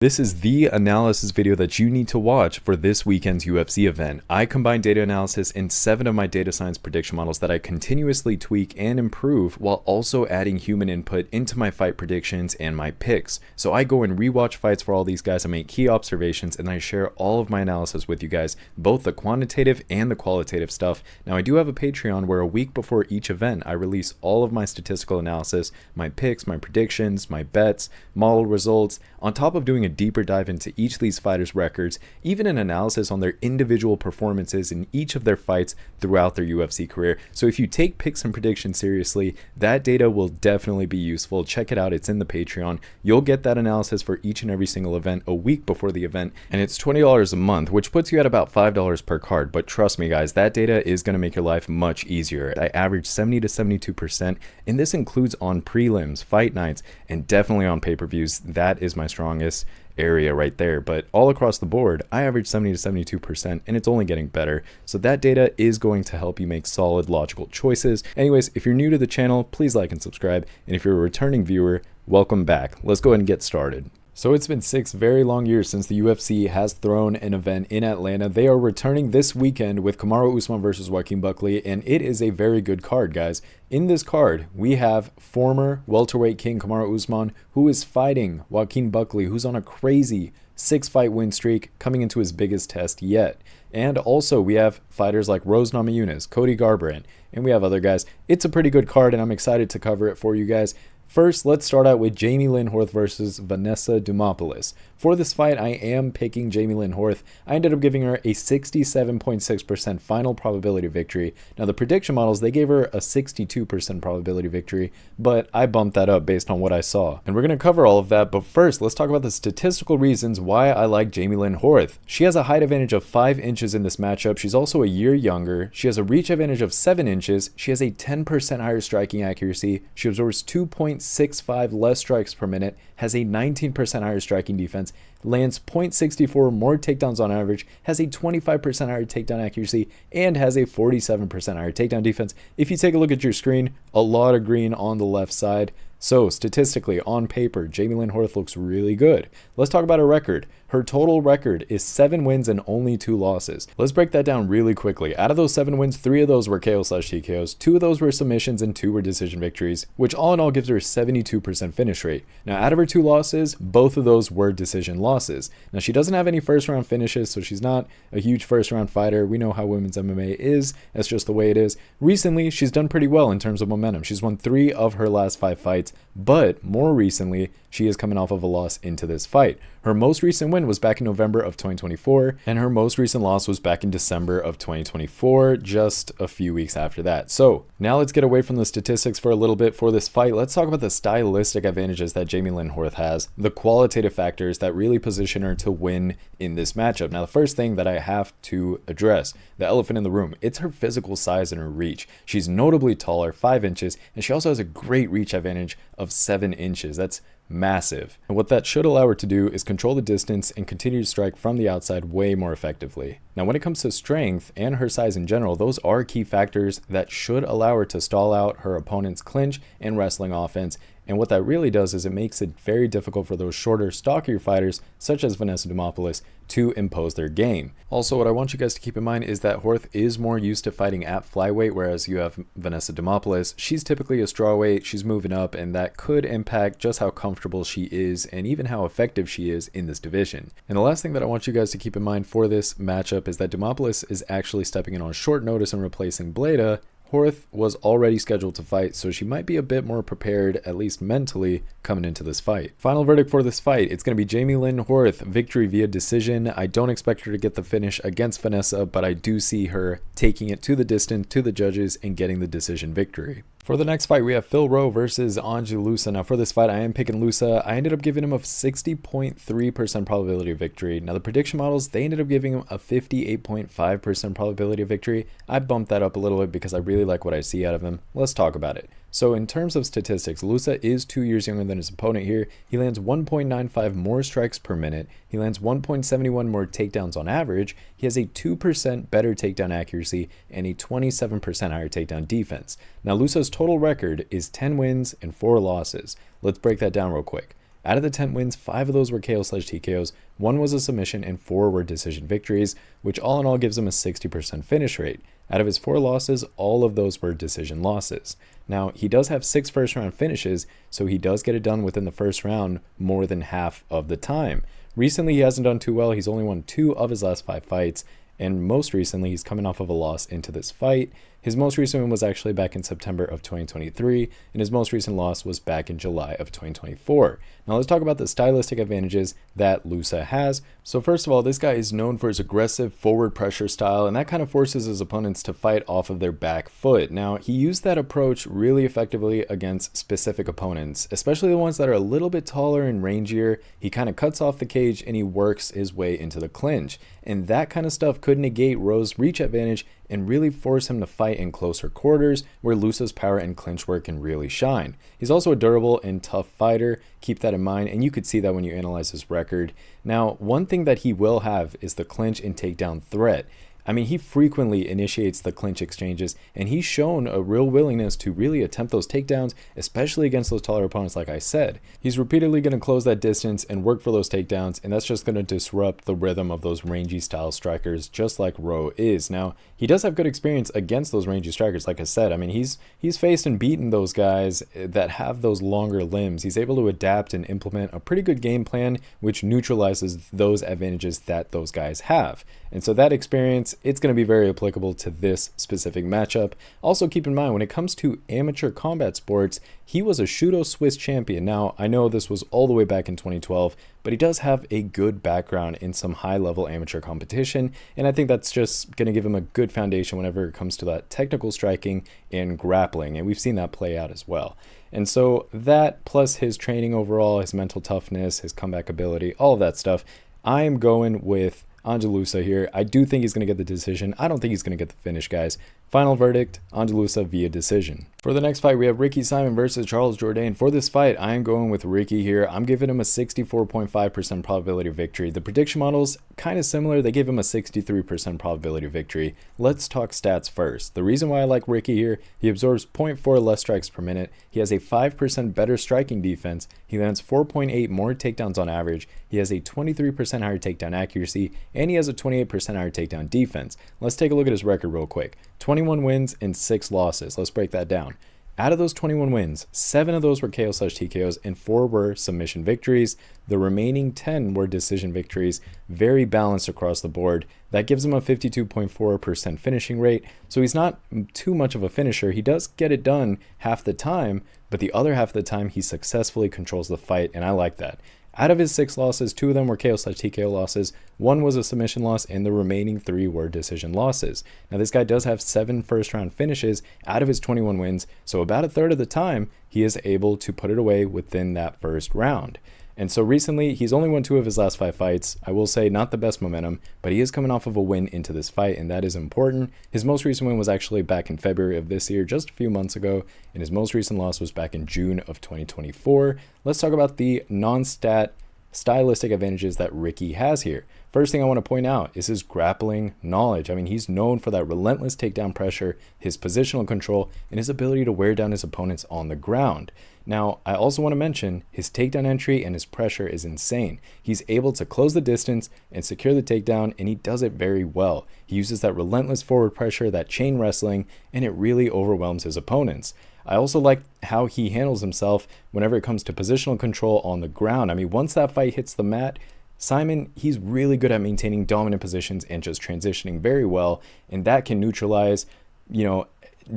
This is the analysis video that you need to watch for this weekend's UFC event. I combine data analysis in 7 of my data science prediction models that I continuously tweak and improve while also adding human input into my fight predictions and my picks. So I go and rewatch fights for all these guys, I make key observations, and I share all of my analysis with you guys, both the quantitative and the qualitative stuff. Now I do have a Patreon where a week before each event I release all of my statistical analysis, my picks, my predictions, my bets, model results, on top of doing a deeper dive into each of these fighters' records, even an analysis on their individual performances in each of their fights throughout their UFC career. So if you take picks and predictions seriously, that data will definitely be useful. Check it out, it's in the Patreon. You'll get that analysis for each and every single event a week before the event, and it's $20 a month, which puts you at about $5 per card. But trust me guys, that data is going to make your life much easier. I average 70 to 72%, and this includes on prelims, fight nights, and definitely on pay-per-views. That is my strongest area right there. But all across the board, I average 70 to 72%, and it's only getting better. So that data is going to help you make solid, logical choices. Anyways, if you're new to the channel, please like and subscribe. And if you're a returning viewer, welcome back. Let's go ahead and get started. So it's been 6 very long years since the UFC has thrown an event in Atlanta. They are returning this weekend with Kamaru Usman versus Joaquin Buckley, and it is a very good card, guys. In this card, we have former welterweight king Kamaru Usman, who is fighting Joaquin Buckley, who's on a crazy 6-fight win streak coming into his biggest test yet. And also we have fighters like Rowe's Namajunas, Cody Garbrandt, and we have other guys. It's a pretty good card, and I'm excited to cover it for you guys. First, let's start out with Jamey-Lyn Horth versus Vanessa Demopoulos. For this fight, I am picking Jamey-Lyn Horth. I ended up giving her a 67.6% final probability victory. Now, the prediction models, they gave her a 62% probability victory, but I bumped that up based on what I saw. And we're going to cover all of that, but first, let's talk about the statistical reasons why I like Jamey-Lyn Horth. She has a height advantage of 5 inches in this matchup. She's also a year younger. She has a reach advantage of 7 inches. She has a 10% higher striking accuracy. She absorbs 2.65 less strikes per minute, has a 19% higher striking defense, lands 0.64 more takedowns on average, has a 25% higher takedown accuracy, and has a 47% higher takedown defense. If you take a look at your screen, a lot of green on the left side. So statistically, on paper, Jamey-Lyn Horth looks really good. Let's talk about her record. Her total record is 7 wins and only 2 losses. Let's break that down really quickly. Out of those 7 wins, 3 of those were KO/TKOs, 2 of those were submissions, and 2 were decision victories, which all in all gives her a 72% finish rate. Now, out of her 2 losses, both of those were decision losses. Now, she doesn't have any first-round finishes, so she's not a huge first-round fighter. We know how women's MMA is. That's just the way it is. Recently, she's done pretty well in terms of momentum. She's won 3 of her last 5 fights, but more recently, she is coming off of a loss into this fight. Her most recent win was back in November of 2024, and her most recent loss was back in December of 2024, just a few weeks after that. So now let's get away from the statistics for a little bit for this fight. Let's talk about the stylistic advantages that Jamey-Lyn Horth has, the qualitative factors that really position her to win in this matchup. Now, the first thing that I have to address, the elephant in the room, it's her physical size and her reach. She's notably taller, 5 inches, and she also has a great reach advantage of 7 inches. That's massive. And what that should allow her to do is control the distance and continue to strike from the outside way more effectively. Now, when it comes to strength and her size in general, those are key factors that should allow her to stall out her opponent's clinch and wrestling offense. And what that really does is it makes it very difficult for those shorter, stockier fighters, such as Vanessa Demopoulos, to impose their game. Also, what I want you guys to keep in mind is that Horth is more used to fighting at flyweight, whereas you have Vanessa Demopoulos. She's typically a strawweight, she's moving up, and that could impact just how comfortable she is and even how effective she is in this division. And the last thing that I want you guys to keep in mind for this matchup is that Demopoulos is actually stepping in on short notice and replacing Bellato. Horth was already scheduled to fight, so she might be a bit more prepared, at least mentally, coming into this fight. Final verdict for this fight, it's going to be Jamey-Lyn Horth, victory via decision. I don't expect her to get the finish against Vanessa, but I do see her taking it to the distance, to the judges, and getting the decision victory. For the next fight, we have Phil Rowe versus Ange Loosa. Now, for this fight, I am picking Loosa. I ended up giving him a 60.3% probability of victory. Now, the prediction models, they ended up giving him a 58.5% probability of victory. I bumped that up a little bit because I really like what I see out of him. Let's talk about it. So in terms of statistics, Loosa is 2 years younger than his opponent here. He lands 1.95 more strikes per minute. He lands 1.71 more takedowns on average. He has a 2% better takedown accuracy and a 27% higher takedown defense. Now, Loosa's total record is 10 wins and 4 losses. Let's break that down real quick. Out of the 10 wins, 5 of those were KO/TKOs, 1 was a submission, and 4 were decision victories, which all in all gives him a 60% finish rate. Out of his 4 losses, all of those were decision losses. Now, he does have 6 first-round finishes, so he does get it done within the first round more than half of the time. Recently, he hasn't done too well. He's only won 2 of his last 5 fights, and most recently, he's coming off of a loss into this fight. His most recent win was actually back in September of 2023, and his most recent loss was back in July of 2024. Now let's talk about the stylistic advantages that Loosa has. So first of all, this guy is known for his aggressive forward pressure style, and that kind of forces his opponents to fight off of their back foot. Now, he used that approach really effectively against specific opponents, especially the ones that are a little bit taller and rangier. He kind of cuts off the cage and he works his way into the clinch. And that kind of stuff could negate Rowe's reach advantage and really force him to fight in closer quarters, where Loosa's power and clinch work can really shine. He's also a durable and tough fighter. Keep that in mind, and you could see that when you analyze his record. Now, one thing that he will have is the clinch and takedown threat. I mean, he frequently initiates the clinch exchanges, and he's shown a real willingness to really attempt those takedowns, especially against those taller opponents, like I said. He's repeatedly going to close that distance and work for those takedowns, and that's just going to disrupt the rhythm of those rangy style strikers, just like Rowe is. Now, he does have good experience against those rangy strikers, like I said. I mean, he's faced and beaten those guys that have those longer limbs. He's able to adapt and implement a pretty good game plan, which neutralizes those advantages that those guys have. And so that experience, it's going to be very applicable to this specific matchup. Also keep in mind, when it comes to amateur combat sports, he was a Shudo Swiss champion. Now, I know this was all the way back in 2012, but he does have a good background in some high-level amateur competition, and I think that's just going to give him a good foundation whenever it comes to that technical striking and grappling, and we've seen that play out as well. And so that, plus his training overall, his mental toughness, his comeback ability, all of that stuff, I am going with Ange Loosa here. I do think he's going to get the decision. I don't think he's going to get the finish, guys. Final verdict, Ange Loosa via decision. For the next fight, we have Ricky Simon versus Charles Jourdain. For this fight, I am going with Ricky here. I'm giving him a 64.5% probability of victory. The prediction models, kind of similar. They give him a 63% probability of victory. Let's talk stats first. The reason why I like Ricky here, he absorbs 0.4 less strikes per minute. He has a 5% better striking defense. He lands 4.8 more takedowns on average. He has a 23% higher takedown accuracy, and he has a 28% higher takedown defense. Let's take a look at his record real quick. 21 wins and 6 losses. Let's break that down. Out of those 21 wins, 7 of those were KO/TKOs and 4 were submission victories. The remaining 10 were decision victories, very balanced across the board. That gives him a 52.4% finishing rate, so he's not too much of a finisher. He does get it done half the time, but the other half of the time he successfully controls the fight, and I like that. Out of his 6 losses, 2 of them were KO/TKO losses, 1 was a submission loss, and the remaining 3 were decision losses. Now, this guy does have 7 first-round finishes out of his 21 wins, so about a third of the time, he is able to put it away within that first round. And so recently, he's only won 2 of his last 5 fights. I will say not the best momentum, but he is coming off of a win into this fight, and that is important. His most recent win was actually back in February of this year, just a few months ago, and his most recent loss was back in June of 2024. Let's talk about the non-stat stylistic advantages that Ricky has here. First thing I want to point out is his grappling knowledge. I mean, he's known for that relentless takedown pressure, his positional control, and his ability to wear down his opponents on the ground. Now, I also want to mention his takedown entry and his pressure is insane. He's able to close the distance and secure the takedown, and he does it very well. He uses that relentless forward pressure, that chain wrestling, and it really overwhelms his opponents. I also like how he handles himself whenever it comes to positional control on the ground. I mean, once that fight hits the mat, Simon, he's really good at maintaining dominant positions and just transitioning very well, and that can neutralize,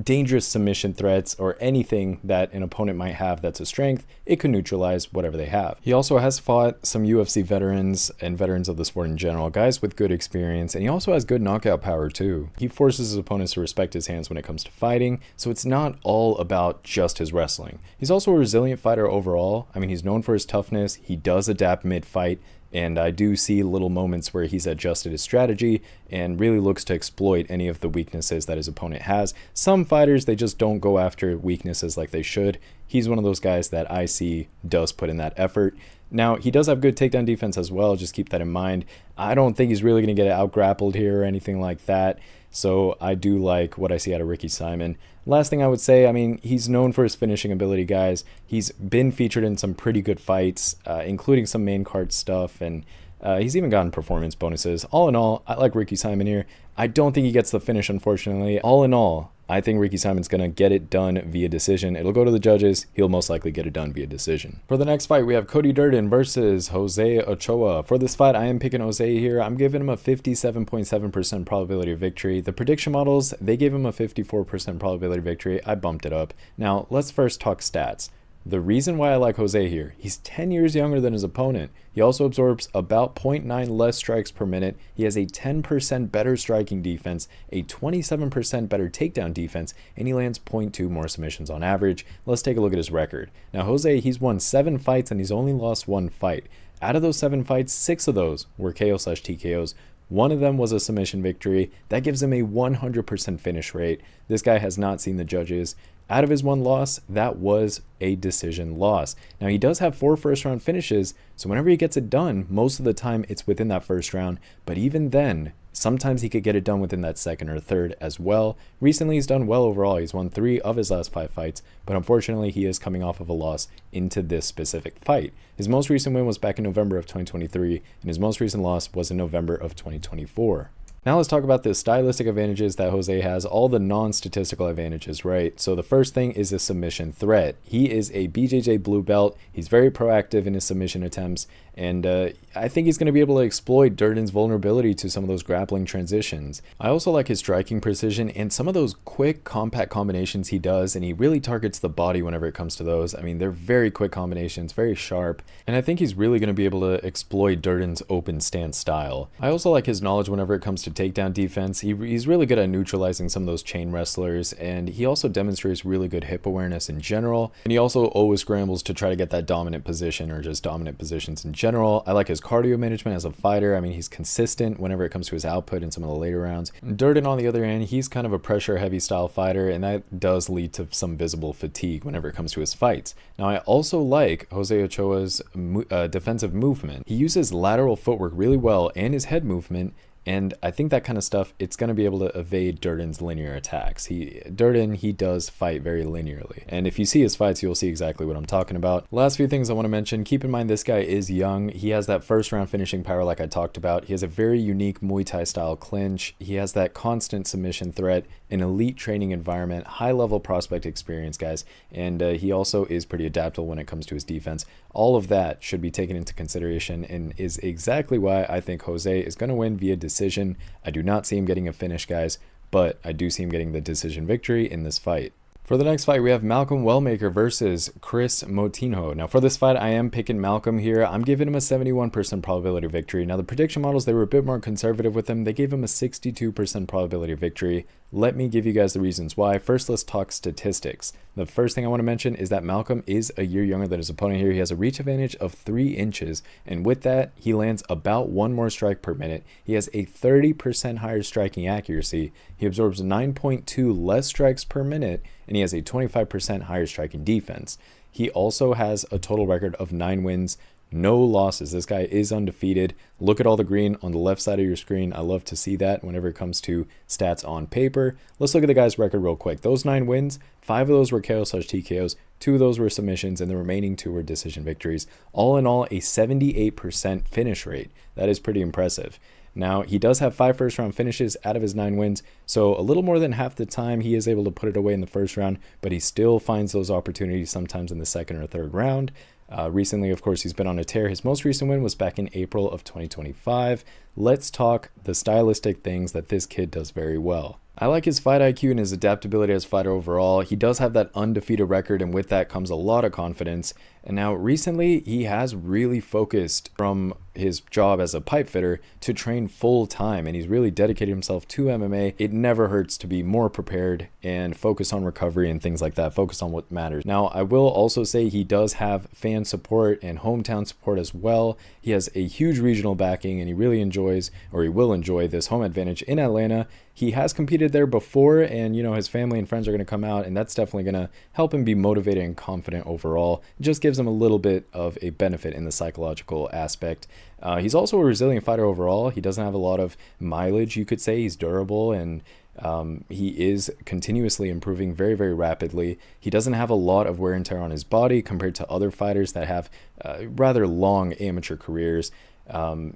dangerous submission threats or anything that an opponent might have that's a strength. It could neutralize whatever they have. He also has fought some UFC veterans and veterans of the sport in general, guys with good experience, and he also has good knockout power too. He forces his opponents to respect his hands when it comes to fighting, so it's not all about just his wrestling. He's also a resilient fighter overall. I mean, he's known for his toughness. He does adapt mid-fight, and I do see little moments where he's adjusted his strategy and really looks to exploit any of the weaknesses that his opponent has. Some fighters, they just don't go after weaknesses like they should. he's one of those guys that I see does put in that effort. Now, he does have good takedown defense as well, just keep that in mind. I don't think he's really going to get out-grappled here or anything like that, so I do like what I see out of Ricky Simon. Last thing I would say, I mean, he's known for his finishing ability, guys. He's been featured in some pretty good fights, including some main card stuff, and he's even gotten performance bonuses. All in all, I like Ricky Simon here. I don't think he gets the finish, unfortunately. All in all, I think Ricky Simon's going to get it done via decision. It'll go to the judges. He'll most likely get it done via decision. For the next fight, we have Cody Durden versus Jose Ochoa. For this fight, I am picking Jose here. I'm giving him a 57.7% probability of victory. The prediction models, they gave him a 54% probability of victory. I bumped it up. Now, let's first talk stats. The reason why I like Jose here, he's 10 years younger than his opponent. He also absorbs about 0.9 less strikes per minute. He has a 10% better striking defense, a 27% better takedown defense, and he lands 0.2 more submissions on average. Let's take a look at his record. Now, Jose, he's won 7 fights and he's only lost 1 fight. Out of those 7 fights, 6 of those were KO/TKOs. 1 of them was a submission victory. That gives him a 100% finish rate. This guy has not seen the judges. Out of his 1 loss, that was a decision loss. Now, he does have 4 first-round finishes, so whenever he gets it done, most of the time it's within that first round. But even then, sometimes he could get it done within that second or third as well. Recently, he's done well overall. He's won 3 of his last 5 fights, but unfortunately, he is coming off of a loss into this specific fight. His most recent win was back in November of 2023, and his most recent loss was in November of 2024. Now let's talk about the stylistic advantages that Jose has, all the non-statistical advantages, right? So the first thing is a submission threat. He is a BJJ blue belt. He's very proactive in his submission attempts, and I think he's going to be able to exploit Durden's vulnerability to some of those grappling transitions. I also like his striking precision and some of those quick, compact combinations he does, and he really targets the body whenever it comes to those. I mean, they're very quick combinations, very sharp, and I think he's really going to be able to exploit Durden's open stance style. I also like his knowledge whenever it comes to takedown defense. He's really good at neutralizing some of those chain wrestlers, and he also demonstrates really good hip awareness in general, and he also always scrambles to try to get that dominant position or just dominant positions in general. I like his cardio management as a fighter. I mean, he's consistent whenever it comes to his output in some of the later rounds. Durden, on the other hand, he's kind of a pressure heavy style fighter, and that does lead to some visible fatigue whenever it comes to his fights. Now, I also like Jose Ochoa's defensive movement. He uses lateral footwork really well and his head movement, and I think that kind of stuff, it's going to be able to evade Durden's linear attacks. Durden, he does fight very linearly. And if you see his fights, you'll see exactly what I'm talking about. Last few things I want to mention. Keep in mind, this guy is young. He has that first round finishing power like I talked about. He has a very unique Muay Thai style clinch. He has that constant submission threat, an elite training environment, high level prospect experience, guys. And he also is pretty adaptable when it comes to his defense. All of that should be taken into consideration and is exactly why I think Jose is going to win via decision. I do not see him getting a finish, guys, but I do see him getting the decision victory in this fight. For the next fight, we have Malcolm Wellmaker versus Kris Moutinho. Now, for this fight, I am picking Malcolm here. I'm giving him a 71% probability of victory. Now, the prediction models, they were a bit more conservative with him. They gave him a 62% probability of victory. Let me give you guys the reasons why. First, let's talk statistics. The first thing I want to mention is that Malcolm is a year younger than his opponent here. He has a reach advantage of 3 inches, and with that, he lands about 1 more strike per minute. He has a 30% higher striking accuracy. He absorbs 9.2 less strikes per minute, and he has a 25% higher striking defense. He also has a total record of 9 wins, no losses. This guy is undefeated. Look at all the green on the left side of your screen. I love to see that whenever it comes to stats on paper. Let's look at the guy's record real quick. Those 9 wins, 5 of those were KO/TKOs, 2 of those were submissions, and the remaining 2 were decision victories. All in all, a 78% finish rate. That is pretty impressive. Now, he does have 5 first-round finishes out of his 9 wins, so a little more than half the time he is able to put it away in the first round, but he still finds those opportunities sometimes in the second or third round. Recently, of course, he's been on a tear. His most recent win was back in April of 2025. Let's talk the stylistic things that this kid does very well. I like his fight IQ and his adaptability as a fighter overall. He does have that undefeated record, and with that comes a lot of confidence. And now recently, he has really focused from his job as a pipe fitter to train full time, and he's really dedicated himself to MMA. It never hurts to be more prepared and focus on recovery and things like that. Focus on what matters. Now, I will also say he does have fan support and hometown support as well. He has a huge regional backing, and he really enjoys, or he will enjoy, this home advantage in Atlanta. he has competed there before, and his family and friends are going to come out, and that's definitely going to help him be motivated and confident overall. It just gives him a little bit of a benefit in the psychological aspect. He's also a resilient fighter overall. He doesn't have a lot of mileage, you could say. He's durable, and he is continuously improving very, very rapidly. He doesn't have a lot of wear and tear on his body compared to other fighters that have rather long amateur careers.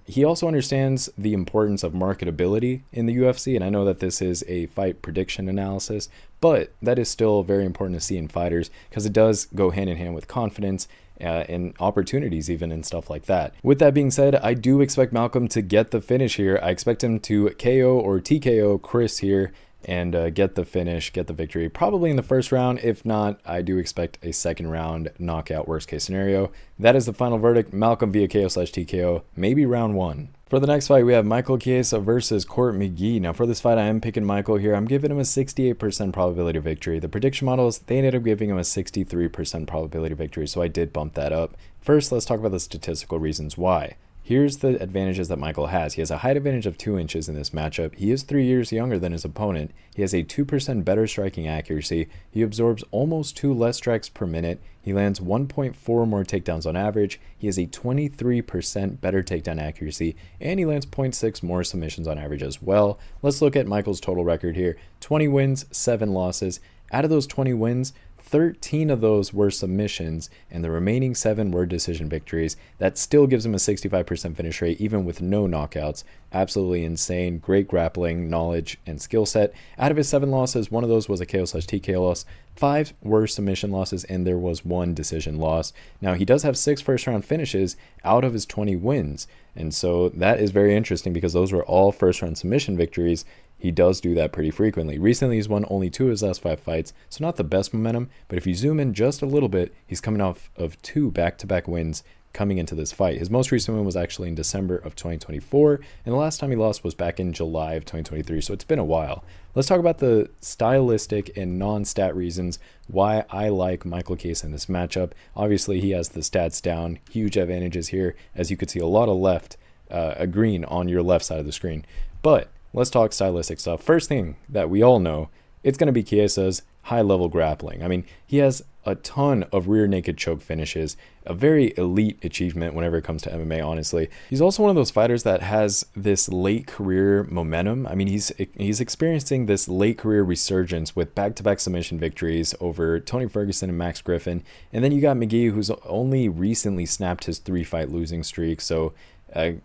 He also understands the importance of marketability in the UFC, and I know that this is a fight prediction analysis, but that is still very important to see in fighters because it does go hand in hand with confidence and opportunities even and stuff like that. With that being said, I do expect Malcolm to get the finish here. I expect him to KO or TKO Kris here and get the finish, get the victory, probably in the first round. If not, I do expect a second round knockout, worst case scenario. That is the final verdict. Malcolm via KO/TKO, maybe round 1. For the next fight, we have Michael Chiesa versus Court McGee. Now, for this fight, I am picking Michael here. I'm giving him a 68% probability of victory. The prediction models, they ended up giving him a 63% probability of victory, so I did bump that up. First, let's talk about the statistical reasons why. Here's the advantages that Michael has. He has a height advantage of 2 inches in this matchup. He is 3 years younger than his opponent. He has a 2% better striking accuracy. He absorbs almost 2 less strikes per minute. He lands 1.4 more takedowns on average. He has a 23% better takedown accuracy, and he lands 0.6 more submissions on average as well. Let's look at Michael's total record here. 20 wins, 7 losses. Out of those 20 wins, 13 of those were submissions, and the remaining 7 were decision victories. That still gives him a 65% finish rate, even with no knockouts. Absolutely insane. Great grappling, knowledge, and skill set. Out of his 7 losses, 1 of those was a KO/TKO loss. 5 were submission losses, and there was 1 decision loss. Now, he does have 6 first-round finishes out of his 20 wins, and so that is very interesting because those were all first-round submission victories. He does do that pretty frequently. Recently, he's won only 2 of his last 5 fights, so not the best momentum, but if you zoom in just a little bit, he's coming off of 2 back-to-back wins coming into this fight. His most recent win was actually in December of 2024, and the last time he lost was back in July of 2023, so it's been a while. Let's talk about the stylistic and non-stat reasons why I like Michael Chiesa in this matchup. Obviously, he has the stats down, huge advantages here, as you could see a lot of green on your left side of the screen, but let's talk stylistic stuff. First thing that we all know, it's going to be Chiesa's high-level grappling. I mean, he has a ton of rear naked choke finishes, a very elite achievement whenever it comes to MMA, honestly. He's also one of those fighters that has this late career momentum. I mean, he's experiencing this late career resurgence with back-to-back submission victories over Tony Ferguson and Max Griffin. And then you got McGee, who's only recently snapped his 3-fight losing streak. So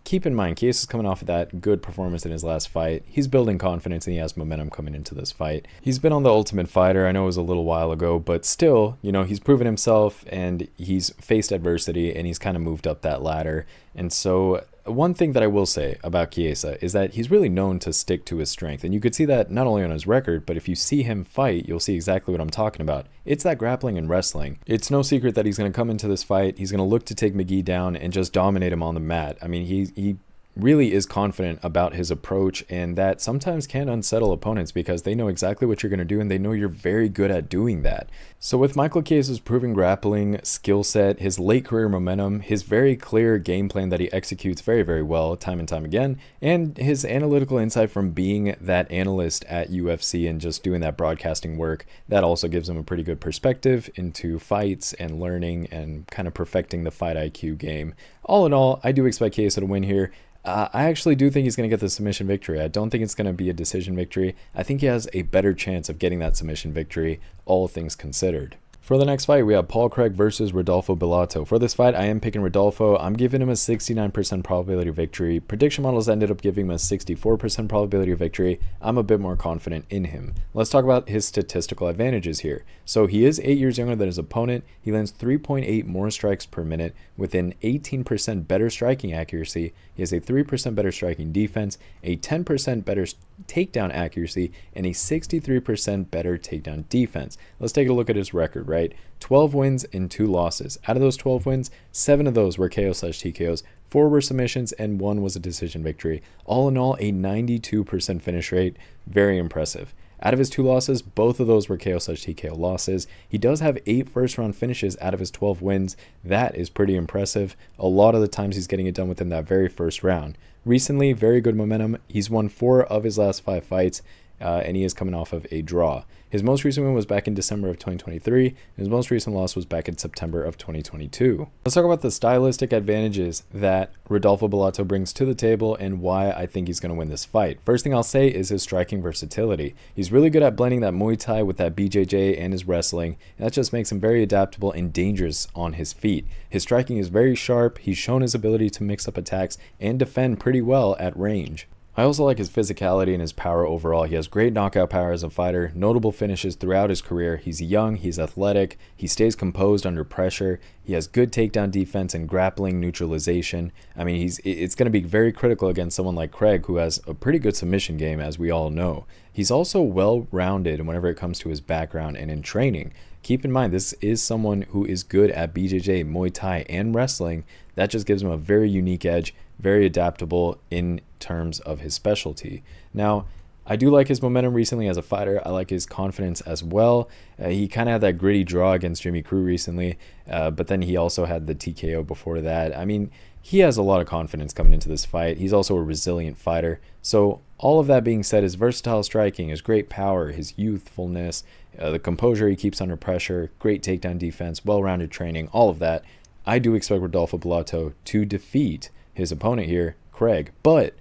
keep in mind, Chiesa's coming off of that good performance in his last fight. He's building confidence and he has momentum coming into this fight. He's been on The Ultimate Fighter. I know it was a little while ago, but still, he's proven himself and he's faced adversity and he's kind of moved up that ladder. And so one thing that I will say about Chiesa is that he's really known to stick to his strength. And you could see that not only on his record, but if you see him fight, you'll see exactly what I'm talking about. It's that grappling and wrestling. It's no secret that he's going to come into this fight. He's going to look to take McGee down and just dominate him on the mat. I mean, he really is confident about his approach, and that sometimes can unsettle opponents because they know exactly what you're going to do and they know you're very good at doing that. So with Michael Chiesa's proven grappling skill set, his late career momentum, his very clear game plan that he executes very, very well time and time again, and his analytical insight from being that analyst at UFC and just doing that broadcasting work, that also gives him a pretty good perspective into fights and learning and kind of perfecting the fight IQ game. All in all, I do expect Chiesa to win here. I actually do think he's going to get the submission victory. I don't think it's going to be a decision victory. I think he has a better chance of getting that submission victory, all things considered. For the next fight, we have Paul Craig versus Rodolfo Bellato. For this fight, I am picking Rodolfo. I'm giving him a 69% probability of victory. Prediction models ended up giving him a 64% probability of victory. I'm a bit more confident in him. Let's talk about his statistical advantages here. So he is 8 years younger than his opponent. He lands 3.8 more strikes per minute with an 18% better striking accuracy. He has a 3% better striking defense, a 10% better takedown accuracy, and a 63% better takedown defense. Let's take a look at his record, right? 12 wins and 2 losses. Out of those 12 wins, 7 of those were KO/TKOs, 4 were submissions, and 1 was a decision victory. All in all, a 92% finish rate. Very impressive. Out of his 2 losses, both of those were KO/TKO losses. He does have 8 first-round finishes out of his 12 wins. That is pretty impressive. A lot of the times he's getting it done within that very first round. Recently, very good momentum. He's won 4 of his last 5 fights, and he is coming off of a draw. His most recent win was back in December of 2023. His most recent loss was back in September of 2022. Let's talk about the stylistic advantages that Rodolfo Bellato brings to the table and why I think he's going to win this fight. First thing I'll say is his striking versatility. He's really good at blending that Muay Thai with that BJJ and his wrestling, and that just makes him very adaptable and dangerous on his feet. His striking is very sharp. He's shown his ability to mix up attacks and defend pretty well at range. I also like his physicality and his power overall. He has great knockout power as a fighter, notable finishes throughout his career. He's young, he's athletic, he stays composed under pressure. He has good takedown defense and grappling neutralization. I mean, it's going to be very critical against someone like Craig, who has a pretty good submission game, as we all know. He's also well-rounded whenever it comes to his background and in training. Keep in mind, this is someone who is good at BJJ, Muay Thai, and wrestling. That just gives him a very unique edge, very adaptable in terms of his specialty. Now, I do like his momentum recently as a fighter. I like his confidence as well. He kind of had that gritty draw against Jimmy Crute recently, but then he also had the TKO before that. I mean, he has a lot of confidence coming into this fight. He's also a resilient fighter. So all of that being said, his versatile striking, his great power, his youthfulness, the composure he keeps under pressure, great takedown defense, well-rounded training, all of that, I do expect Rodolfo Bellato to defeat his opponent here, Craig. But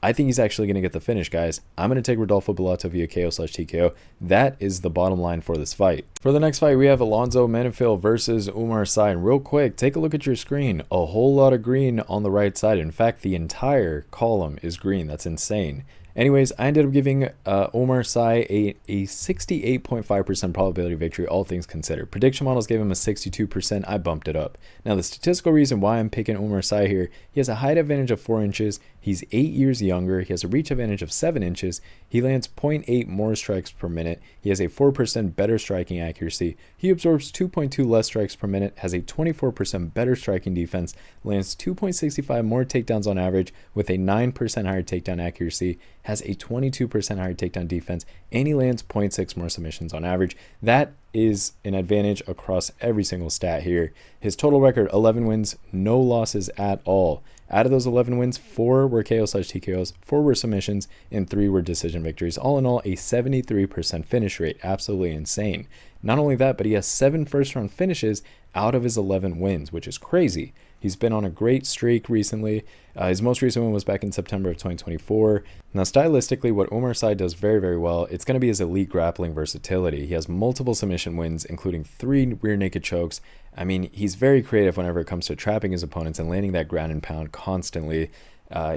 I think he's actually going to get the finish, guys. I'm going to take Rodolfo Bellato via KO/TKO. That is the bottom line for this fight. For the next fight, we have Alonzo Menifield versus Oumar Sy. And real quick, take a look at your screen. A whole lot of green on the right side. In fact, the entire column is green. That's insane. Anyways, I ended up giving Oumar Sy a 68.5% probability victory, all things considered. Prediction models gave him a 62%. I bumped it up. Now, the statistical reason why I'm picking Oumar Sy here, he has a height advantage of 4 inches. He's 8 years younger. He has a reach advantage of 7 inches. He lands 0.8 more strikes per minute. He has a 4% better striking accuracy. He absorbs 2.2 less strikes per minute, has a 24% better striking defense, lands 2.65 more takedowns on average with a 9% higher takedown accuracy, has a 22% higher takedown defense, and he lands 0.6 more submissions on average. That is an advantage across every single stat here. His total record, 11 wins, no losses at all. Out of those 11 wins, 4 were KO/TKOs, 4 were submissions, and 3 were decision victories. All in all, a 73% finish rate. Absolutely insane. Not only that, but he has 7 first-round finishes out of his 11 wins, which is crazy. He's been on a great streak recently. His most recent one was back in September of 2024. Now, stylistically, what Oumar Sy does very, very well, it's going to be his elite grappling versatility. He has multiple submission wins, including 3 rear naked chokes. I mean, he's very creative whenever it comes to trapping his opponents and landing that ground and pound constantly.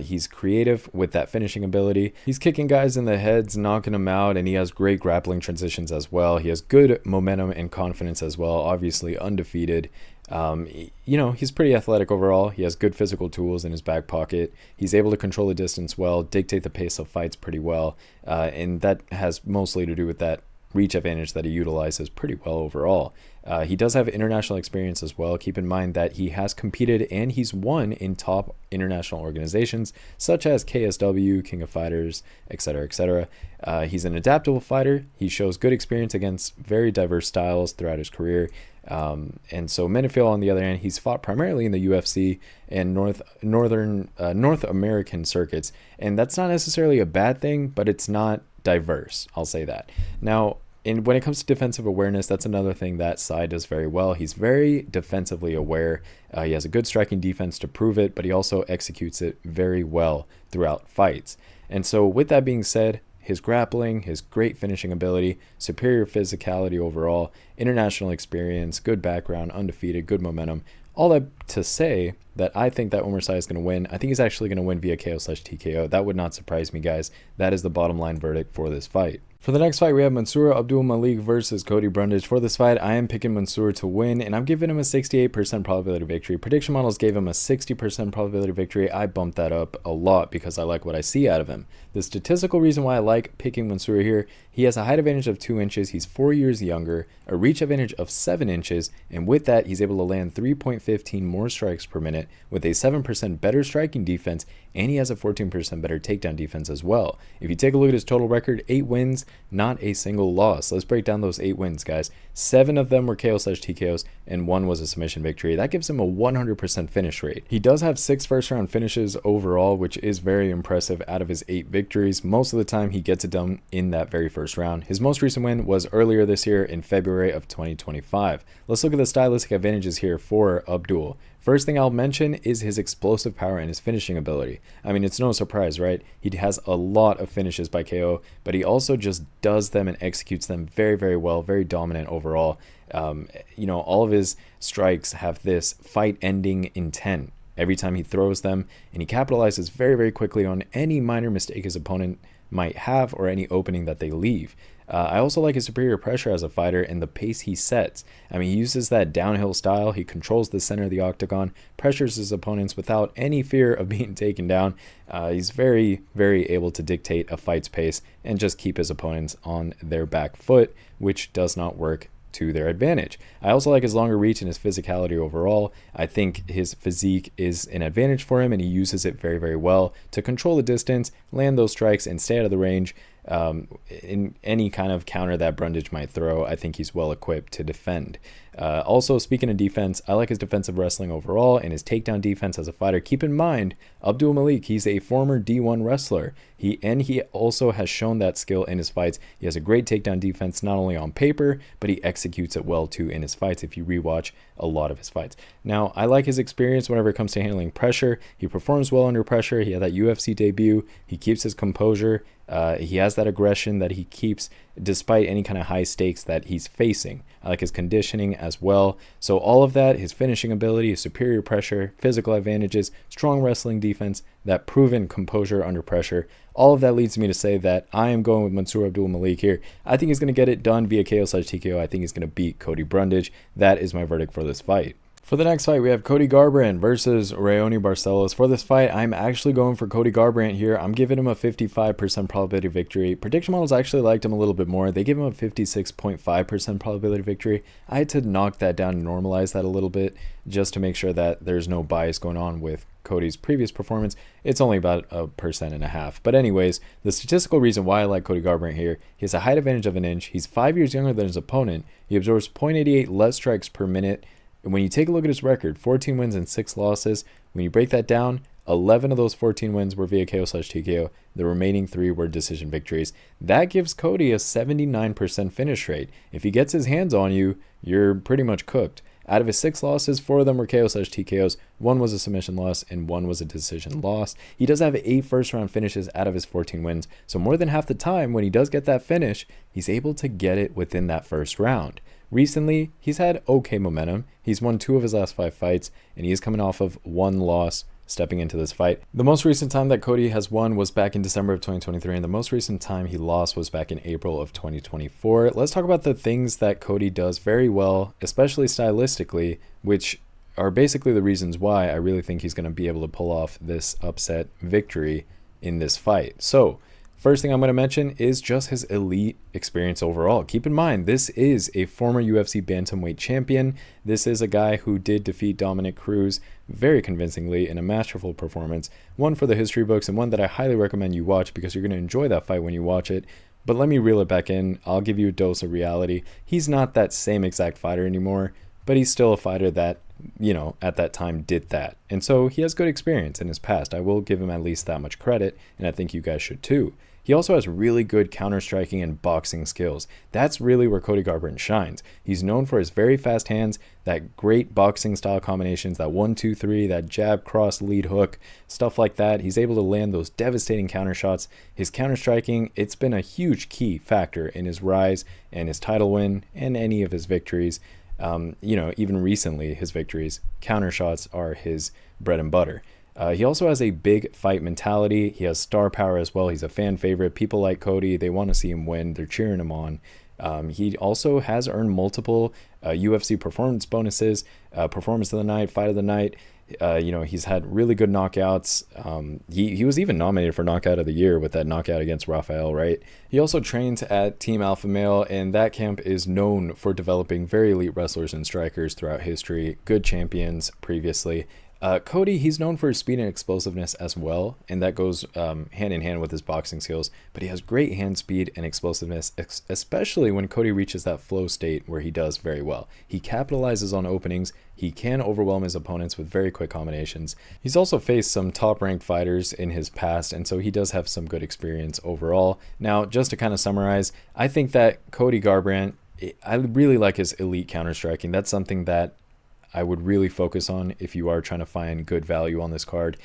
He's creative with that finishing ability. He's kicking guys in the heads, knocking them out, and he has great grappling transitions as well. He has good momentum and confidence as well, obviously undefeated. He's pretty athletic overall. He has good physical tools in his back pocket. He's able to control the distance well, dictate the pace of fights pretty well, and that has mostly to do with that reach advantage that he utilizes pretty well overall. He does have international experience as well. Keep in mind that he has competed and he's won in top international organizations such as KSW, King of Fighters, etc., etc. He's an adaptable fighter. He shows good experience against very diverse styles throughout his career. And so Menifield, on the other hand, he's fought primarily in the UFC and North American circuits, and that's not necessarily a bad thing, but it's not diverse. I'll say that. Now, when it comes to defensive awareness, that's another thing that Sy does very well. He's very defensively aware. He has a good striking defense to prove it, but he also executes it very well throughout fights. And so with that being said, his grappling, his great finishing ability, superior physicality overall, international experience, good background, undefeated, good momentum, all that to say that I think that Oumar Sy is going to win. I think he's actually going to win via KO/TKO. That would not surprise me, guys. That is the bottom line verdict for this fight. For the next fight, we have Mansour Abdul-Malik versus Cody Brundage. For this fight, I am picking Mansour to win, and I'm giving him a 68% probability victory. Prediction models gave him a 60% probability victory. I bumped that up a lot because I like what I see out of him. The statistical reason why I like picking Mansour here, he has a height advantage of 2 inches. He's 4 years younger, a reach advantage of 7 inches, and with that, he's able to land 3.15 more strikes per minute with a 7% better striking defense, and he has a 14% better takedown defense as well. If you take a look at his total record, 8 wins, not a single loss. Let's break down those 8 wins, guys. 7 of them were KO/TKOs, and 1 was a submission victory. That gives him a 100% finish rate. He does have 6 first-round finishes overall, which is very impressive out of his 8 victories. Most of the time, he gets it done in that very first round. His most recent win was earlier this year in February of 2025. Let's look at the stylistic advantages here for Abdul. First thing I'll mention is his explosive power and his finishing ability. I mean, it's no surprise, right? He has a lot of finishes by KO, but he also just does them and executes them very, very well, very dominant overall. All of his strikes have this fight-ending intent every time he throws them, and he capitalizes very, very quickly on any minor mistake his opponent might have or any opening that they leave. I also like his superior pressure as a fighter and the pace he sets. I mean, he uses that downhill style. He controls the center of the octagon, pressures his opponents without any fear of being taken down. He's very, very able to dictate a fight's pace and just keep his opponents on their back foot, which does not work to their advantage. I also like his longer reach and his physicality overall. I think his physique is an advantage for him, and he uses it very, very well to control the distance, land those strikes, and stay out of the range. In any kind of counter that Brundage might throw, I think he's well equipped to defend. Also, speaking of defense, I like his defensive wrestling overall and his takedown defense as a fighter. Keep in mind, Abdul-Malik, he's a former D1 wrestler. He also has shown that skill in his fights. He has a great takedown defense, not only on paper, but he executes it well too in his fights if you rewatch a lot of his fights. Now, I like his experience whenever it comes to handling pressure. He performs well under pressure. He had that UFC debut. He keeps his composure. He has that aggression that he keeps despite any kind of high stakes that he's facing. I like his conditioning as well. So all of that, his finishing ability, his superior pressure, physical advantages, strong wrestling defense, that proven composure under pressure, all of that leads me to say that I am going with Mansour Abdul-Malik here. I think he's going to get it done via KO/TKO. I think he's going to beat Cody Brundage. That is my verdict for this fight. For the next fight, we have Cody Garbrandt versus Raoni Barcelos. For this fight, I'm actually going for Cody Garbrandt here. I'm giving him a 55% probability victory. Prediction models actually liked him a little bit more. They give him a 56.5% probability victory. I had to knock that down and normalize that a little bit just to make sure that there's no bias going on with Cody's previous performance. It's only about 1.5%. But anyways, the statistical reason why I like Cody Garbrandt here, he has a height advantage of 1 inch. He's 5 years younger than his opponent. He absorbs 0.88 less strikes per minute. When you take a look at his record, 14 wins and 6 losses. When you break that down, 11 of those 14 wins were via KO/TKO. The remaining 3 were decision victories. That gives Cody a 79% finish rate. If he gets his hands on you, you're pretty much cooked. Out of his 6 losses, 4 of them were KO/TKOs. 1 was a submission loss and 1 was a decision loss. He does have 8 first-round finishes out of his 14 wins. So more than half the time, when he does get that finish, he's able to get it within that first round. Recently, he's had okay momentum. He's won 2 of his last 5 fights, and he is coming off of 1 loss stepping into this fight. The most recent time that Cody has won was back in December of 2023, and the most recent time he lost was back in April of 2024. Let's talk about the things that Cody does very well, especially stylistically, which are basically the reasons why I really think he's going to be able to pull off this upset victory in this fight. So, first thing I'm going to mention is just his elite experience overall. Keep in mind, this is a former UFC bantamweight champion. This is a guy who did defeat Dominic Cruz very convincingly in a masterful performance, one for the history books and one that I highly recommend you watch because you're going to enjoy that fight when you watch it. But let me reel it back in. I'll give you a dose of reality. He's not that same exact fighter anymore, but he's still a fighter that, at that time did that. And so he has good experience in his past. I will give him at least that much credit, and I think you guys should too. He also has really good counter-striking and boxing skills. That's really where Cody Garbrandt shines. He's known for his very fast hands, that great boxing style combinations, that 1-2-3, that jab, cross, lead hook, stuff like that. He's able to land those devastating counter shots. His counter-striking, it's been a huge key factor in his rise and his title win and any of his victories. Even recently, his victories, counter shots are his bread and butter. He also has a big fight mentality. He has star power as well. He's a fan favorite. People like Cody, they want to see him win. They're cheering him on. He also has earned multiple UFC performance bonuses, performance of the night, fight of the night. You know, he's had really good knockouts. He was even nominated for Knockout of the Year with that knockout against Rafael, right? He also trains at Team Alpha Male, and that camp is known for developing very elite wrestlers and strikers throughout history, good champions previously. Cody, he's known for his speed and explosiveness as well, and that goes hand in hand with his boxing skills, but he has great hand speed and explosiveness, especially when Cody reaches that flow state where he does very well. He capitalizes on openings, he can overwhelm his opponents with very quick combinations. He's also faced some top-ranked fighters in his past, and so he does have some good experience overall. Now, just to kind of summarize, I think that Cody Garbrandt, I really like his elite counter-striking. That's something that I would really focus on if you are trying to find good value on this card.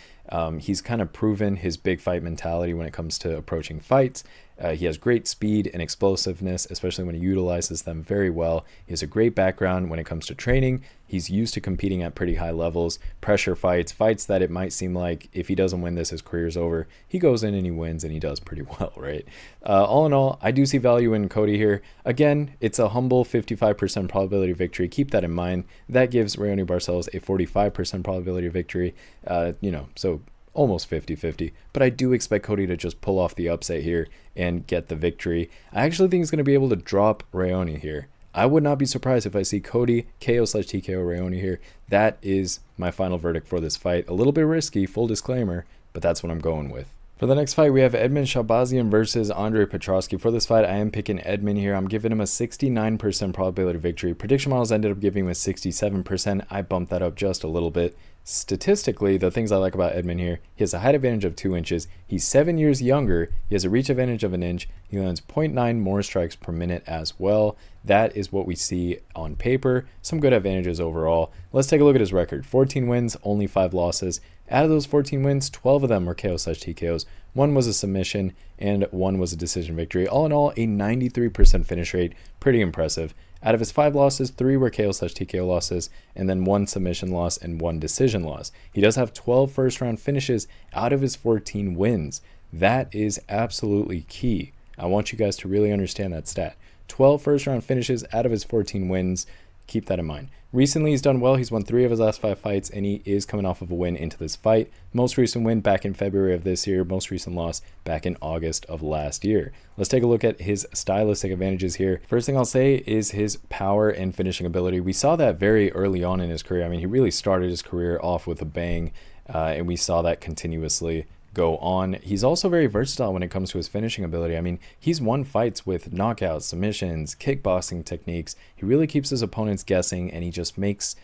He's kind of proven his big fight mentality when it comes to approaching fights. He has great speed and explosiveness, especially when he utilizes them very well. He has a great background when it comes to training. He's used to competing at pretty high levels, pressure fights, fights that it might seem like if he doesn't win this, his career's over. He goes in and he wins, and he does pretty well, right? All in all, I do see value in Cody here. Again, it's a humble 55% probability of victory. Keep that in mind. That gives Raoni Barcelos a 45% probability of victory. So almost 50-50, but I do expect Cody to just pull off the upset here and get the victory. I actually think he's going to be able to drop Raoni here. I would not be surprised if I see Cody KO/TKO Raoni here. That is my final verdict for this fight. A little bit risky, full disclaimer, but that's what I'm going with. For the next fight, we have Edmen Shahbazyan versus Andre Petroski. For this fight, I am picking Edmen here. I'm giving him a 69% probability of victory. Prediction models ended up giving him a 67%. I bumped that up just a little bit. Statistically, the things I like about Edmen here, he has a height advantage of 2 inches. He's 7 years younger. He has a reach advantage of 1 inch. He lands 0.9 more strikes per minute as well. That is what we see on paper. Some good advantages overall. Let's take a look at his record. 14 wins, only 5 losses. Out of those 14 wins, 12 of them were KO/TKOs. 1 was a submission, and 1 was a decision victory. All in all, a 93% finish rate. Pretty impressive. Out of his 5 losses, 3 were KO/TKO losses, and then 1 submission loss and 1 decision loss. He does have 12 first-round finishes out of his 14 wins. That is absolutely key. I want you guys to really understand that stat. 12 first-round finishes out of his 14 wins. Keep that in mind. Recently, he's done well. He's won 3 of his last 5 fights, and he is coming off of a win into this fight. Most recent win back in February of this year. Most recent loss back in August of last year. Let's take a look at his stylistic advantages here. First thing I'll say is his power and finishing ability. We saw that very early on in his career. I mean, he really started his career off with a bang, and we saw that continuously go on. He's also very versatile when it comes to his finishing ability. I mean, he's won fights with knockouts, submissions, kickboxing techniques. He really keeps his opponents guessing, and he just makes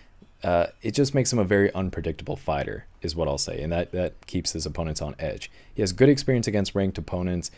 him a very unpredictable fighter, is what I'll say, and that keeps his opponents on edge. He has good experience against ranked opponents.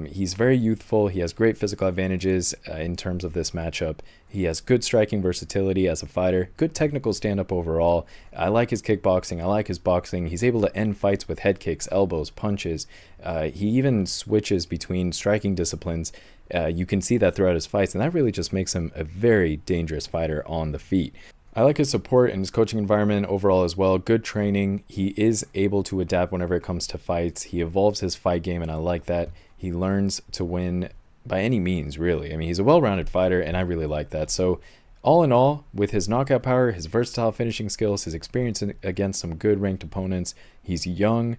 He's very youthful. He has great physical advantages in terms of this matchup. He has good striking versatility as a fighter, good technical stand-up overall. I like his kickboxing. I like his boxing. He's able to end fights with head kicks, elbows, punches. He even switches between striking disciplines. You can see that throughout his fights, and that really just makes him a very dangerous fighter on the feet. I like his support and his coaching environment overall as well. Good training. He is able to adapt whenever it comes to fights. He evolves his fight game, and I like that. He learns to win by any means, really. I mean, he's a well-rounded fighter, and I really like that. So, all in all, with his knockout power, his versatile finishing skills, his experience against some good ranked opponents, he's young,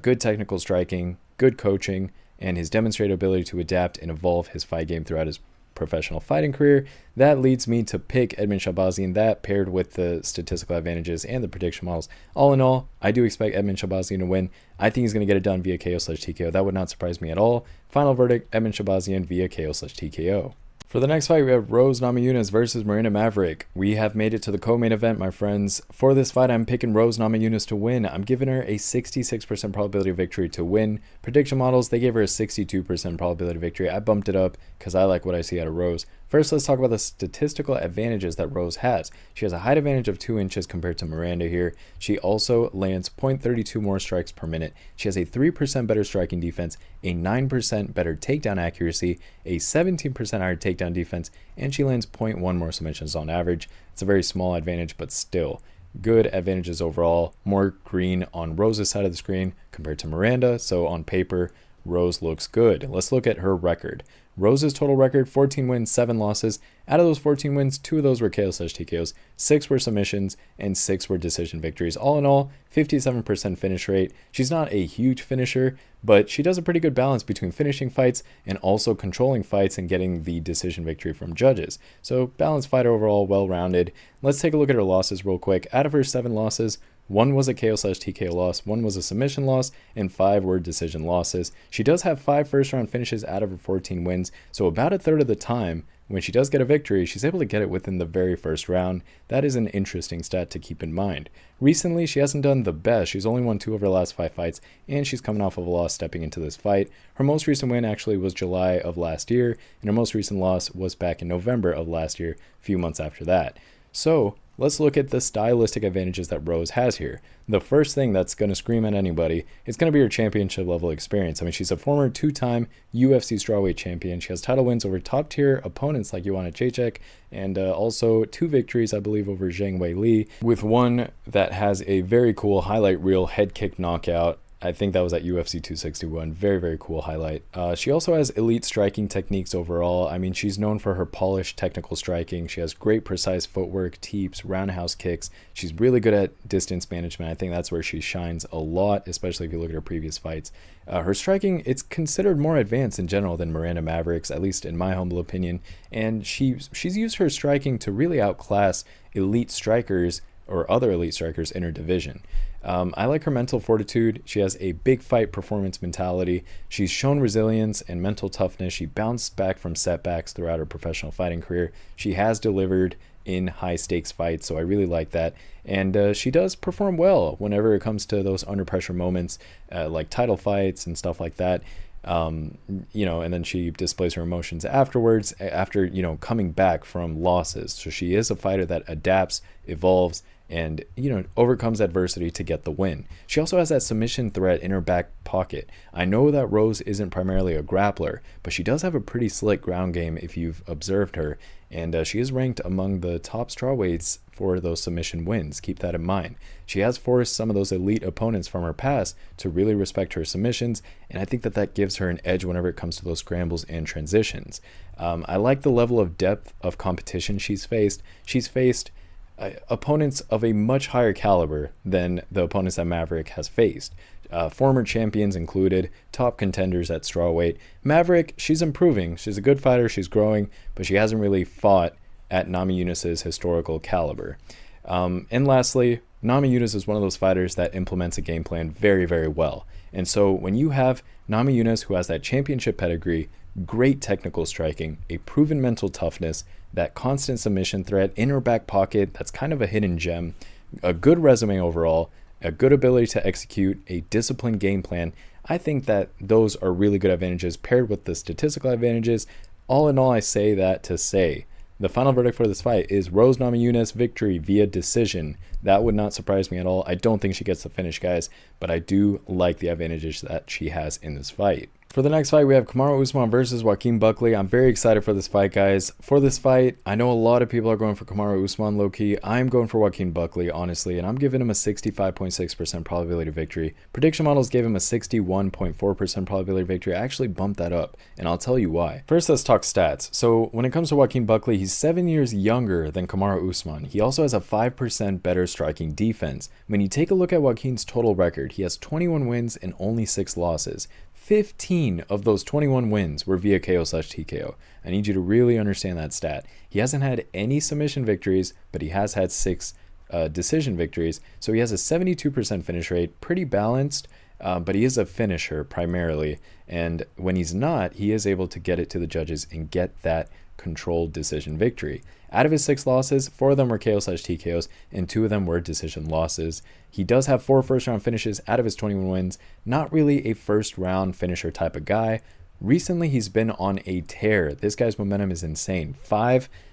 good technical striking, good coaching, and his demonstrated ability to adapt and evolve his fight game throughout his professional fighting career, that leads me to pick Edmen Shahbazyan. That paired with the statistical advantages and the prediction models. All in all, I do expect Edmen Shahbazyan to win. I think he's going to get it done via KO/TKO. That would not surprise me at all. Final verdict, Edmen Shahbazyan via KO/TKO. For the next fight, we have Rose Namajunas versus Marina Maverick. We have made it to the co-main event, my friends. For this fight, I'm picking Rose Namajunas to win. I'm giving her a 66% probability of victory to win. Prediction models, they gave her a 62% probability of victory. I bumped it up because I like what I see out of Rose. First, let's talk about the statistical advantages that Rose has. She has a height advantage of 2 inches compared to Miranda here. She also lands 0.32 more strikes per minute. She has a 3% better striking defense, a 9% better takedown accuracy, a 17% higher takedown defense, and she lands 0.1 more submissions on average. It's a very small advantage, but still good advantages overall. More green on Rose's side of the screen compared to Miranda, so on paper, Rose looks good. Let's look at her record. Rose's total record, 14 wins, 7 losses. Out of those 14 wins, 2 of those were KO/TKOs, 6 were submissions, and 6 were decision victories. All in all, 57% finish rate. She's not a huge finisher, but she does a pretty good balance between finishing fights and also controlling fights and getting the decision victory from judges. So balanced fighter overall, well-rounded. Let's take a look at her losses real quick. Out of her 7 losses, 1 was a KO/TKO loss, 1 was a submission loss, and 5 were decision losses. She does have 5 first-round finishes out of her 14 wins, so about a third of the time, when she does get a victory, she's able to get it within the very first round. That is an interesting stat to keep in mind. Recently, she hasn't done the best. She's only won 2 of her last 5 fights, and she's coming off of a loss stepping into this fight. Her most recent win actually was July of last year, and her most recent loss was back in November of last year, a few months after that. So let's look at the stylistic advantages that Rose has here. The first thing that's going to scream at anybody is going to be her championship level experience. I mean, she's a former 2-time UFC strawweight champion. She has title wins over top tier opponents like Joanna Jacek, and also 2 victories, I believe, over Jamey-Lyn, with one that has a very cool highlight reel head kick knockout. I think that was at UFC 261. Very, very cool highlight. She also has elite striking techniques overall. I mean, she's known for her polished technical striking. She has great precise footwork, teeps, roundhouse kicks. She's really good at distance management. I think that's where she shines a lot, especially if you look at her previous fights. Her striking, it's considered more advanced in general than Miranda Maverick's, at least in my humble opinion. And she's used her striking to really outclass elite strikers or other elite strikers in her division. I like her mental fortitude. She has a big fight performance mentality. She's shown resilience and mental toughness. She bounced back from setbacks throughout her professional fighting career. She has delivered in high stakes fights, so I really like that. And she does perform well whenever it comes to those under pressure moments, like title fights and stuff like that. And then she displays her emotions afterwards, after, coming back from losses. So she is a fighter that adapts, evolves, and, overcomes adversity to get the win. She also has that submission threat in her back pocket. I know that Rose isn't primarily a grappler, but she does have a pretty slick ground game if you've observed her, and she is ranked among the top strawweights for those submission wins. Keep that in mind. She has forced some of those elite opponents from her past to really respect her submissions, and I think that gives her an edge whenever it comes to those scrambles and transitions. I like the level of depth of competition she's faced. She's faced opponents of a much higher caliber than the opponents that Maverick has faced. Former champions included, top contenders at strawweight. Maverick, she's improving. She's a good fighter. She's growing, but she hasn't really fought at Namajunas' historical caliber. And lastly, Namajunas is one of those fighters that implements a game plan very, very well. And so when you have Namajunas, who has that championship pedigree, great technical striking, a proven mental toughness, that constant submission threat in her back pocket, that's kind of a hidden gem, a good resume overall, a good ability to execute a disciplined game plan, I think that those are really good advantages paired with the statistical advantages. All in all, I say that to say the final verdict for this fight is Rose Namajunas victory via decision. That would not surprise me at all. I don't think she gets the finish, guys, but I do like the advantages that she has in this fight. For the next fight, we have Kamaru Usman versus Joaquin Buckley. I'm very excited for this fight, guys. For this fight, I know a lot of people are going for Kamaru Usman low-key. I'm going for Joaquin Buckley, honestly, and I'm giving him a 65.6% probability of victory. Prediction models gave him a 61.4% probability of victory. I actually bumped that up, and I'll tell you why. First, let's talk stats. So when it comes to Joaquin Buckley, he's 7 years younger than Kamaru Usman. He also has a 5% better striking defense. When you take a look at Joaquin's total record, he has 21 wins and only 6 losses. 15 of those 21 wins were via KO/TKO. I need you to really understand that stat. He hasn't had any submission victories, but he has had 6 decision victories. So he has a 72% finish rate, pretty balanced, but he is a finisher primarily. And when he's not, he is able to get it to the judges and get that controlled decision victory. Out of his 6 losses, 4 of them were KO/TKOs, and 2 of them were decision losses. He does have 4 first-round finishes out of his 21 wins. Not really a first-round finisher type of guy. Recently, he's been on a tear. This guy's momentum is insane.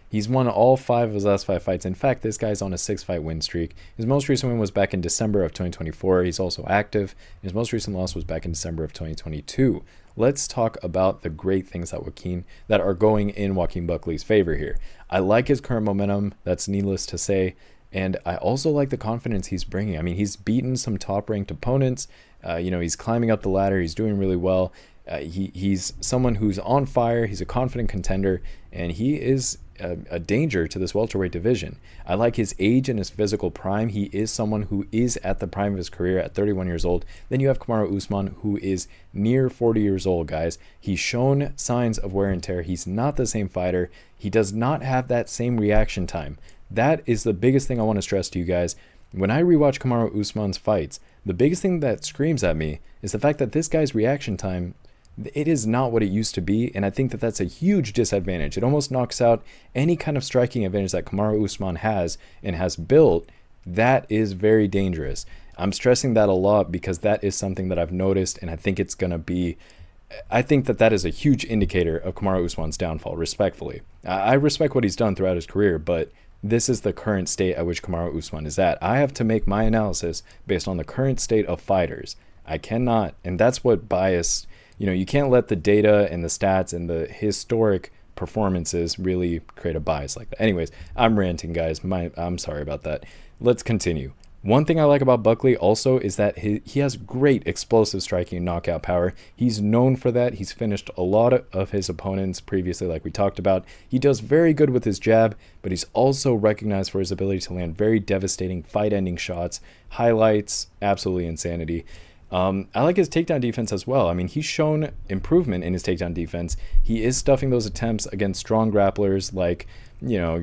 He's won all 5 of his last 5 fights. In fact, this guy's on a 6-fight win streak. His most recent win was back in December of 2024. He's also active. His most recent loss was back in December of 2022. Let's talk about the great things that are going in Joaquin Buckley's favor here. I like his current momentum. That's needless to say. And I also like the confidence he's bringing. I mean, he's beaten some top-ranked opponents. He's climbing up the ladder. He's doing really well. He's someone who's on fire. He's a confident contender, and he is a danger to this welterweight division. I like his age and his physical prime. He is someone who is at the prime of his career at 31 years old. Then you have Kamaru Usman, who is near 40 years old, guys. He's shown signs of wear and tear. He's not the same fighter. He does not have that same reaction time. That is the biggest thing I want to stress to you guys. When I rewatch Kamaru Usman's fights, the biggest thing that screams at me is the fact that this guy's reaction time, it is not what it used to be, and I think that that's a huge disadvantage. It almost knocks out any kind of striking advantage that Kamaru Usman has and has built. That is very dangerous. I'm stressing that a lot because that is something that I've noticed, and I think it's going to be, I think that that is a huge indicator of Kamaru Usman's downfall, respectfully. I respect what he's done throughout his career, but this is the current state at which Kamaru Usman is at. I have to make my analysis based on the current state of fighters. I cannot, and that's what bias, you can't let the data and the stats and the historic performances really create a bias like that. Anyways, I'm ranting, guys. I'm sorry about that. Let's continue. One thing I like about Buckley also is that he has great explosive striking and knockout power. He's known for that. He's finished a lot of his opponents previously, like we talked about. He does very good with his jab, but he's also recognized for his ability to land very devastating fight-ending shots. Highlights, absolutely insanity. I like his takedown defense as well. I mean, he's shown improvement in his takedown defense. He is stuffing those attempts against strong grapplers like,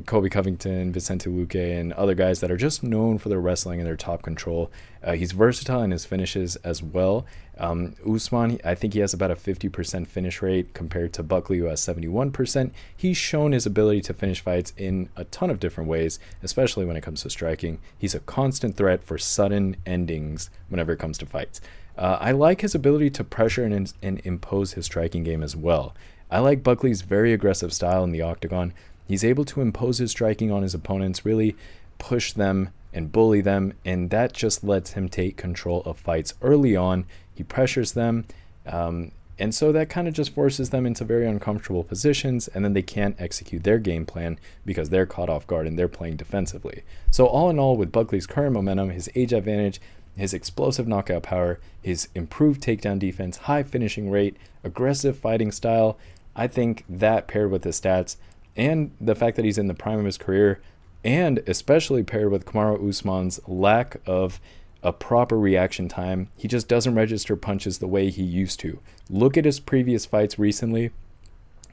Colby Covington, Vicente Luque, and other guys that are just known for their wrestling and their top control. He's versatile in his finishes as well. Usman, I think he has about a 50% finish rate compared to Buckley, who has 71%. He's shown his ability to finish fights in a ton of different ways, especially when it comes to striking. He's a constant threat for sudden endings whenever it comes to fights. I like his ability to pressure and impose his striking game as well. I like Buckley's very aggressive style in the octagon. He's able to impose his striking on his opponents, really push them and bully them, and that just lets him take control of fights early on. He pressures them, and so that kind of just forces them into very uncomfortable positions, and then they can't execute their game plan because they're caught off guard and they're playing defensively. So all in all, with Buckley's current momentum, his age advantage, his explosive knockout power, his improved takedown defense, high finishing rate, aggressive fighting style, I think that paired with his stats and the fact that he's in the prime of his career, and especially paired with Kamaru Usman's lack of a proper reaction time, he just doesn't register punches the way he used to. Look at his previous fights recently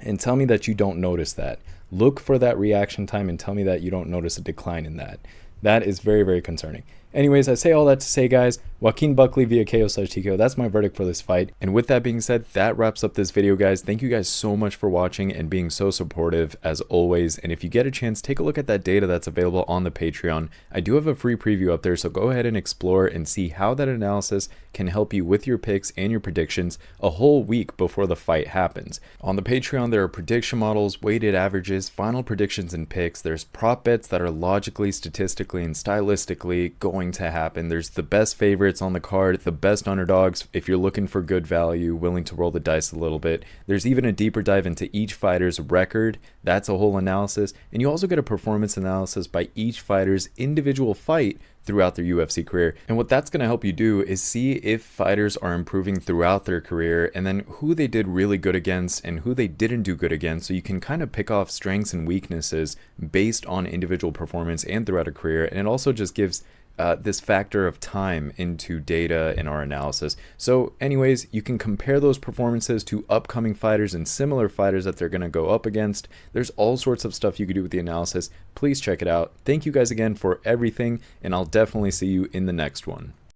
and tell me that you don't notice that. Look for that reaction time and tell me that you don't notice a decline in that. That is very, very concerning. Anyways, I say all that to say, guys, Joaquin Buckley via KO/TKO. That's my verdict for this fight. And with that being said, that wraps up this video, guys. Thank you guys so much for watching and being so supportive as always. And if you get a chance, take a look at that data that's available on the Patreon. I do have a free preview up there, so go ahead and explore and see how that analysis can help you with your picks and your predictions a whole week before the fight happens. On the Patreon, there are prediction models, weighted averages, final predictions and picks. There's prop bets that are logically, statistically, and stylistically going to happen. There's the best favorites on the card, the best underdogs if you're looking for good value, willing to roll the dice a little bit. There's even a deeper dive into each fighter's record. That's a whole analysis. And you also get a performance analysis by each fighter's individual fight throughout their UFC career. And what that's going to help you do is see if fighters are improving throughout their career, and then who they did really good against and who they didn't do good against, so you can kind of pick off strengths and weaknesses based on individual performance and throughout a career. And it also just gives this factor of time into data in our analysis. So anyways, you can compare those performances to upcoming fighters and similar fighters that they're going to go up against. There's all sorts of stuff you could do with the analysis. Please check it out. Thank you guys again for everything, and I'll definitely see you in the next one.